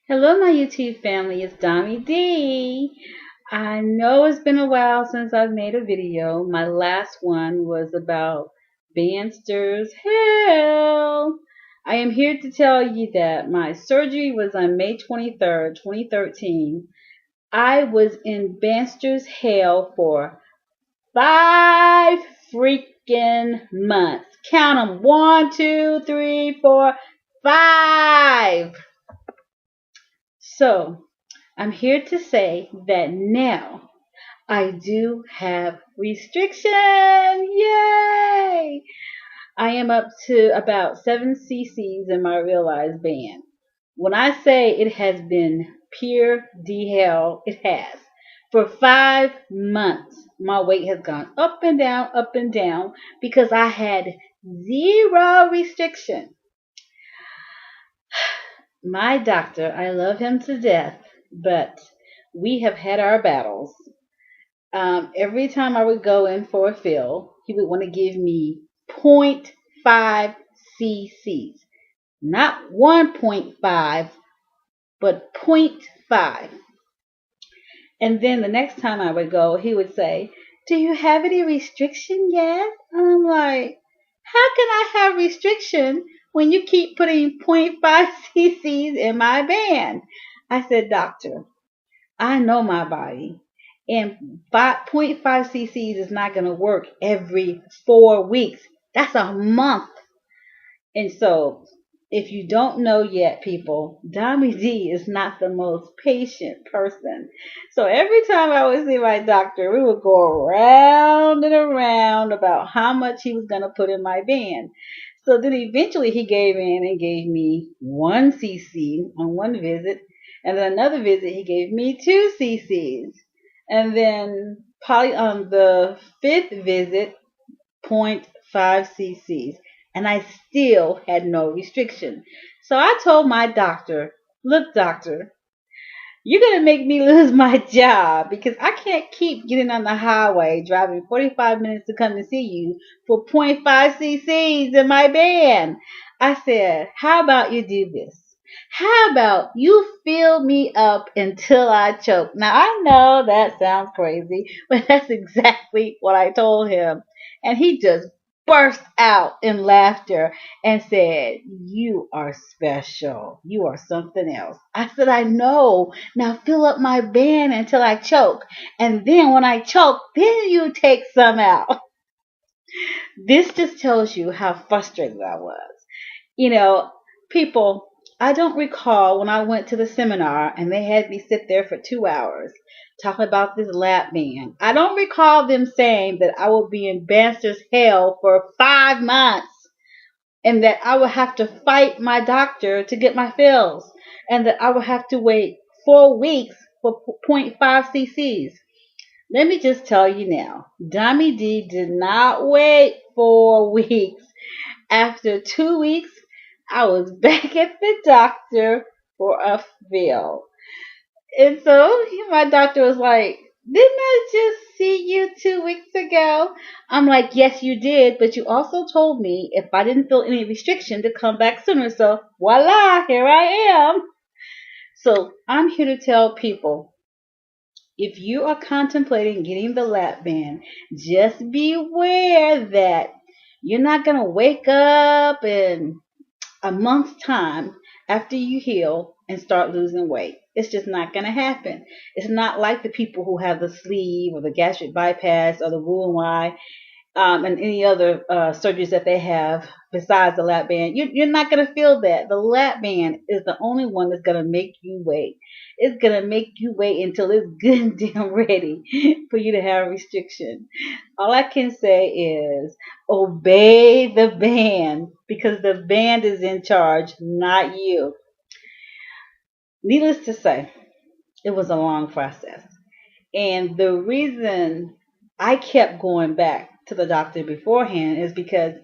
Hello, my YouTube family. It's Dami D. I know it's been a while since I've made a video. My last one was about Banster's Hell. I am here to tell you that my surgery was on May 23rd, 2013. I was in Banster's Hell for 5 freaking months. Count them. 1, 2, 3, 4, 5. So, I'm here to say that now I do have restriction. Yay! I am up to about 7 cc's in my realized band. When I say it has been pure D hell, it has. For 5 months, my weight has gone up and down because I had zero restriction. My doctor, I love him to death, but we have had our battles. Every time I would go in for a fill, he would want to give me point 0.5 cc's. Not 1.5, but point 0.5. And then the next time I would go, he would say, "Do you have any restriction yet?" And I'm like, "How can I have restriction when you keep putting point 0.5 cc's in my band?" I said, "Doctor, I know my body. And 0.5 cc's is not going to work every 4 weeks. That's a month." And so, if you don't know yet, people, Dami D is not the most patient person. So every time I would see my doctor, we would go around and around about how much he was going to put in my band. So then eventually he gave in and gave me 1 cc on one visit. And then another visit he gave me 2 cc's. And then probably on the fifth visit, point 0.5 cc's, and I still had no restriction. So I told my doctor, "Look, doctor, you're going to make me lose my job because I can't keep getting on the highway driving 45 minutes to come to see you for point 0.5 cc's in my band." I said, "How about you do this? How about you fill me up until I choke?" Now, I know that sounds crazy, but that's exactly what I told him. And he just burst out in laughter and said, "You are special. You are something else." I said, "I know. Now fill up my band until I choke. And then when I choke, then you take some out." This just tells you how frustrated I was. You know, people, I don't recall when I went to the seminar and they had me sit there for 2 hours talking about this lap band. I don't recall them saying that I would be in Banster's hell for 5 months and that I would have to fight my doctor to get my fills and that I would have to wait 4 weeks for point 0.5 cc's. Let me just tell you now, Dami D did not wait 4 weeks. After 2 weeks, I was back at the doctor for a fill. And so my doctor was like, "Didn't I just see you 2 weeks ago?" I'm like, "Yes, you did, but you also told me if I didn't feel any restriction to come back sooner." So voila, here I am. So I'm here to tell people, if you are contemplating getting the lap band, just beware that you're not going to wake up in a month's time after you heal and start losing weight. It's just not going to happen. It's not like the people who have the sleeve or the gastric bypass or the Roux-en-Y and any other surgeries that they have besides the lap band. You're not going to feel that. The lap band is the only one that's going to make you wait. It's going to make you wait until it's good and damn ready for you to have restriction. All I can say is obey the band because the band is in charge, not you. Needless to say, it was a long process. And the reason I kept going back to the doctor beforehand is because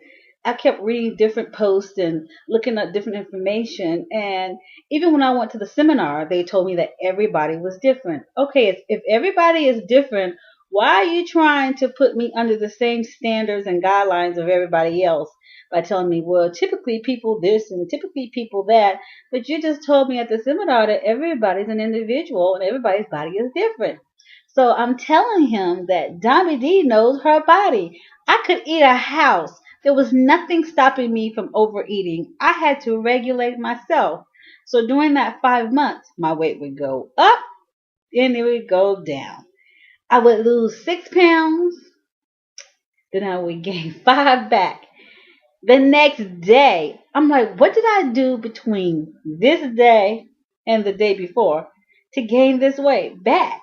I kept reading different posts and looking at different information. And even when I went to the seminar, they told me that everybody was different. Okay, if everybody is different, Why are you trying to put me under the same standards and guidelines of everybody else by telling me, well, typically people this and typically people that, but you just told me at the seminar that everybody's an individual and everybody's body is different. So I'm telling him that Dommy D knows her body. I could eat a house. There was nothing stopping me from overeating. I had to regulate myself. So during that 5 months, my weight would go up and it would go down. I would lose 6 pounds, then I would gain 5 back. The next day, I'm like, what did I do between this day and the day before to gain this weight back?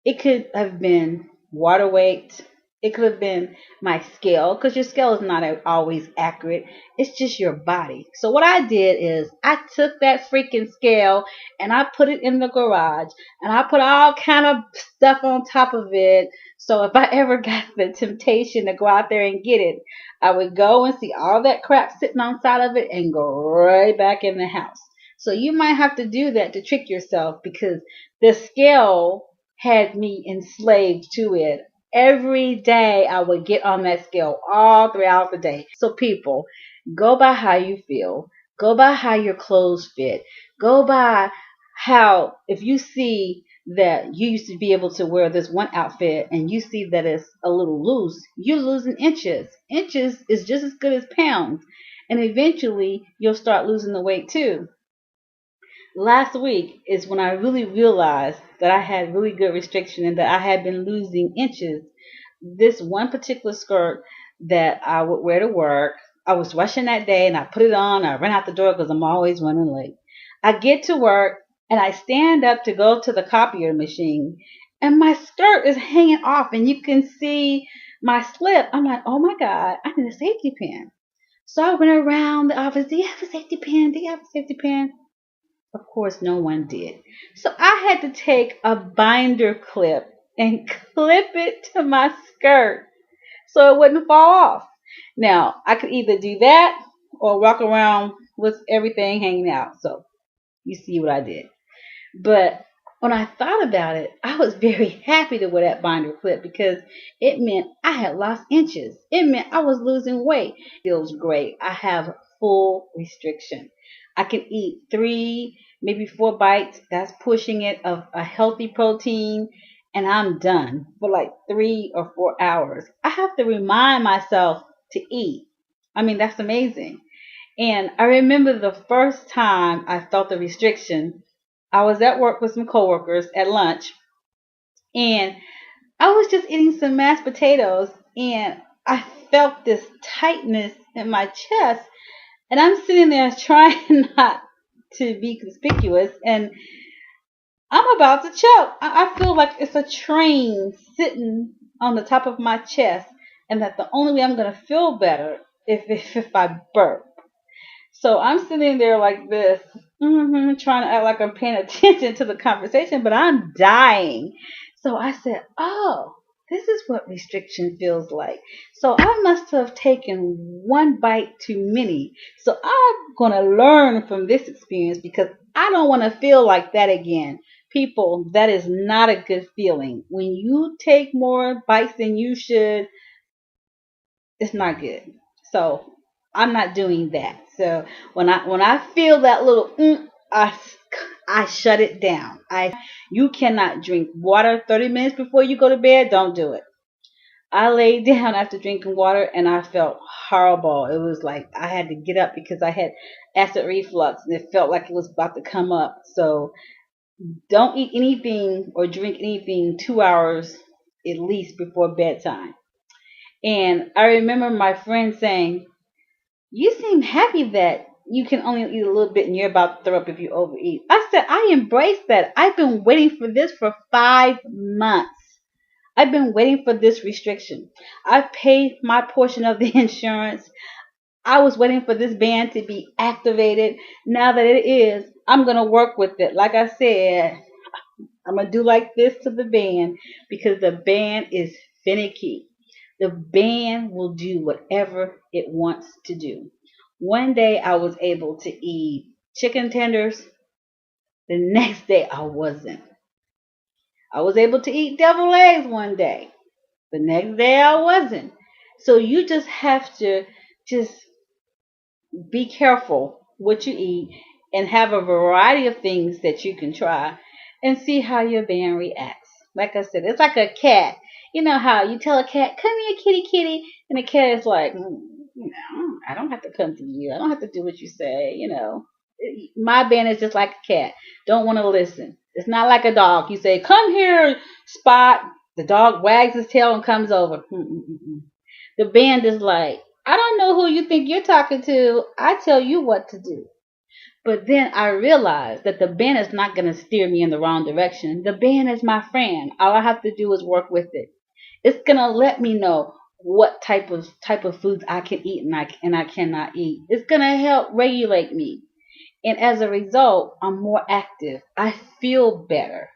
It could have been water weight. It could have been my scale, because your scale is not always accurate. It's just your body. So what I did is I took that freaking scale and I put it in the garage and I put all kind of stuff on top of it. So if I ever got the temptation to go out there and get it, I would go and see all that crap sitting on side of it and go right back in the house. So you might have to do that to trick yourself, because the scale had me enslaved to it. Every day I would get on that scale all throughout the day. So people, go by how you feel. Go by how your clothes fit. Go by how, if you see that you used to be able to wear this one outfit and you see that it's a little loose, you're losing inches. Inches is just as good as pounds. And eventually you'll start losing the weight too. Last week is when I really realized that I had really good restriction and that I had been losing inches. This one particular skirt that I would wear to work, I was rushing that day and I put it on. I ran out the door because I'm always running late. I get to work and I stand up to go to the copier machine and my skirt is hanging off and you can see my slip. I'm like, oh my God, I need a safety pin. So I went around the office. Do you have a safety pin? Do you have a safety pin? Of course, no one did. So I had to take a binder clip and clip it to my skirt so it wouldn't fall off. Now, I could either do that or walk around with everything hanging out. So you see what I did. But when I thought about it, I was very happy to wear that binder clip because it meant I had lost inches. It meant I was losing weight. It feels great. I have full restriction. I can eat 3, maybe 4 bites. That's pushing it of a healthy protein. And I'm done for like 3 or 4 hours. I have to remind myself to eat. I mean, that's amazing. And I remember the first time I felt the restriction. I was at work with some coworkers at lunch, and I was just eating some mashed potatoes, and I felt this tightness in my chest, and I'm sitting there trying not to be conspicuous, and I'm about to choke. I feel like it's a train sitting on the top of my chest, and that the only way I'm gonna feel better if I burp. So I'm sitting there like this, trying to act like I'm paying attention to the conversation, but I'm dying. So I said, oh, this is what restriction feels like. So I must have taken one bite too many. So I'm going to learn from this experience because I don't want to feel like that again. People, that is not a good feeling. When you take more bites than you should, it's not good. So I'm not doing that. So when I feel that little I shut it down. You cannot drink water 30 minutes before you go to bed. Don't do it. I laid down after drinking water and I felt horrible. It was like I had to get up because I had acid reflux and it felt like it was about to come up. So don't eat anything or drink anything 2 hours at least before bedtime. And I remember my friend saying, you seem happy that you can only eat a little bit and you're about to throw up if you overeat. I said, I embrace that. I've been waiting for this for 5 months. I've been waiting for this restriction. I've paid my portion of the insurance. I was waiting for this ban to be activated. Now that it is, I'm going to work with it. Like I said, I'm going to do like this to the ban because the ban is finicky. The ban will do whatever it wants to do. One day I was able to eat chicken tenders. The next day I wasn't. I was able to eat deviled eggs one day. The next day I wasn't. So you just have to just be careful what you eat and have a variety of things that you can try and see how your band reacts. Like I said, it's like a cat. You know how you tell a cat, come here, kitty, kitty, and the cat is like, I don't have to come to you. I don't have to do what you say. My band is just like a cat. Don't want to listen. It's not like a dog. You say, come here, Spot. The dog wags his tail and comes over. The band is like, I don't know who you think you're talking to. I tell you what to do. But then I realized that the band is not going to steer me in the wrong direction. The band is my friend. All I have to do is work with it. It's going to let me know what type of foods I can eat and I cannot eat. It's going to help regulate me. And as a result, I'm more active. I feel better.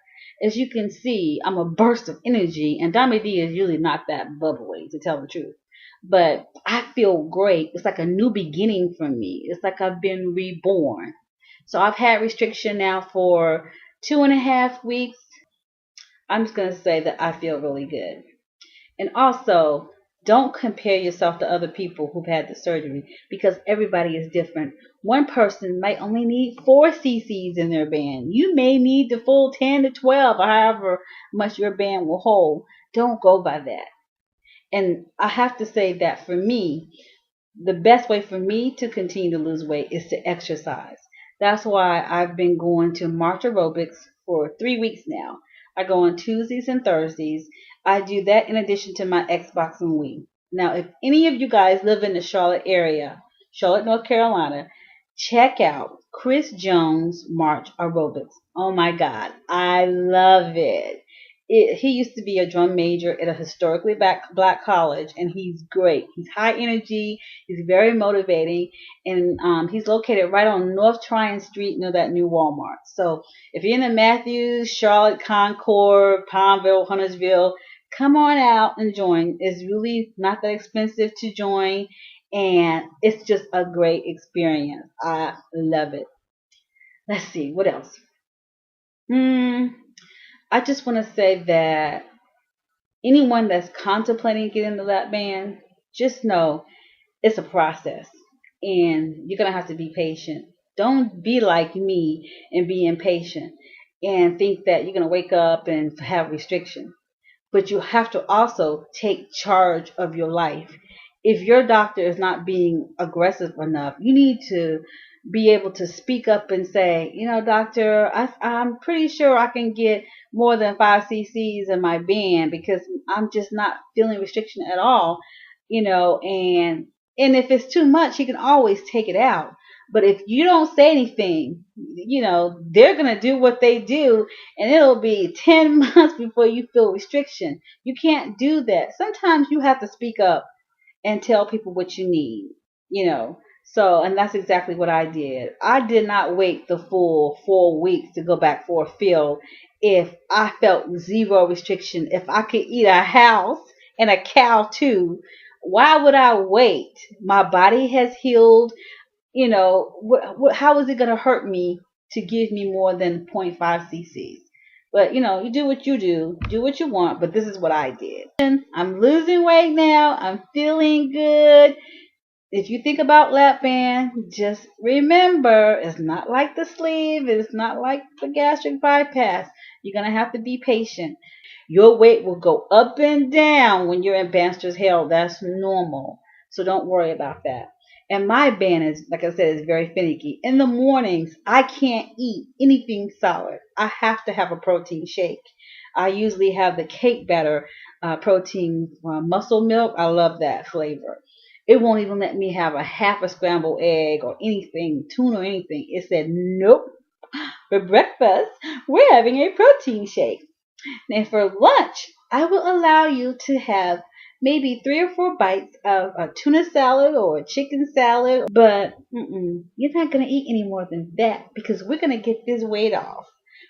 As you can see, I'm a burst of energy, and Dami D is usually not that bubbly, to tell the truth. But I feel great. It's like a new beginning for me. It's like I've been reborn. So I've had restriction now for 2.5 weeks. I'm just going to say that I feel really good. And also, don't compare yourself to other people who've had the surgery because everybody is different. One person might only need 4 cc's in their band. You may need the full 10 to 12 or however much your band will hold. Don't go by that. And I have to say that for me, the best way for me to continue to lose weight is to exercise. That's why I've been going to March Aerobics for 3 weeks now. I go on Tuesdays and Thursdays. I do that in addition to my Xbox and Wii. Now, if any of you guys live in the Charlotte area, Charlotte, North Carolina, check out Chris Jones March Aerobics. Oh my God, I love it. He used to be a drum major at a historically black college, and he's great. He's high energy. He's very motivating, and he's located right on North Tryon Street near that new Walmart. So if you're in the Matthews, Charlotte, Concord, Palmville, Huntersville, come on out and join. It's really not that expensive to join, and it's just a great experience. I love it. Let's see, what else? Hmm. I just want to say that anyone that's contemplating getting the lap band, just know it's a process and you're going to have to be patient. Don't be like me and be impatient and think that you're going to wake up and have restriction. But you have to also take charge of your life. If your doctor is not being aggressive enough, you need to be able to speak up and say, doctor, I'm pretty sure I can get more than 5 cc's in my band because I'm just not feeling restriction at all, and if it's too much, he can always take it out. But if you don't say anything, they're going to do what they do, and it'll be 10 months before you feel restriction. You can't do that. Sometimes you have to speak up and tell people what you need, you know. So, and that's exactly what I did. I did not wait the full 4 weeks to go back for a fill if I felt zero restriction. If I could eat a house and a cow too, why would I wait? My body has healed. How is it going to hurt me to give me more than zero point 0.5 cc's? But you do what you do what you want. But this is what I did. I'm losing weight now. I'm feeling good. If you think about lap band, just remember it's not like the sleeve. It's not like the gastric bypass. You're going to have to be patient. Your weight will go up and down when you're in Banster's Hill. That's normal. So don't worry about that. And my band is, like I said, is very finicky. In the mornings, I can't eat anything solid. I have to have a protein shake. I usually have the cake batter protein muscle milk. I love that flavor. It won't even let me have a half a scrambled egg or anything, tuna or anything. It said, nope. For breakfast, we're having a protein shake. And for lunch, I will allow you to have maybe 3 or 4 bites of a tuna salad or a chicken salad, but you're not going to eat any more than that because we're going to get this weight off.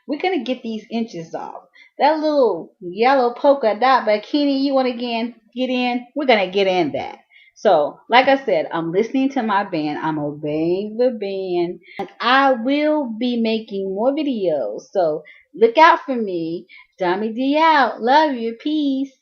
We're going to get these inches off. That little yellow polka dot bikini you want to get in, we're going to get in that. So, like I said, I'm listening to my band. I'm obeying the band. And I will be making more videos. So, Look out for me. Dommy D out. Love you. Peace.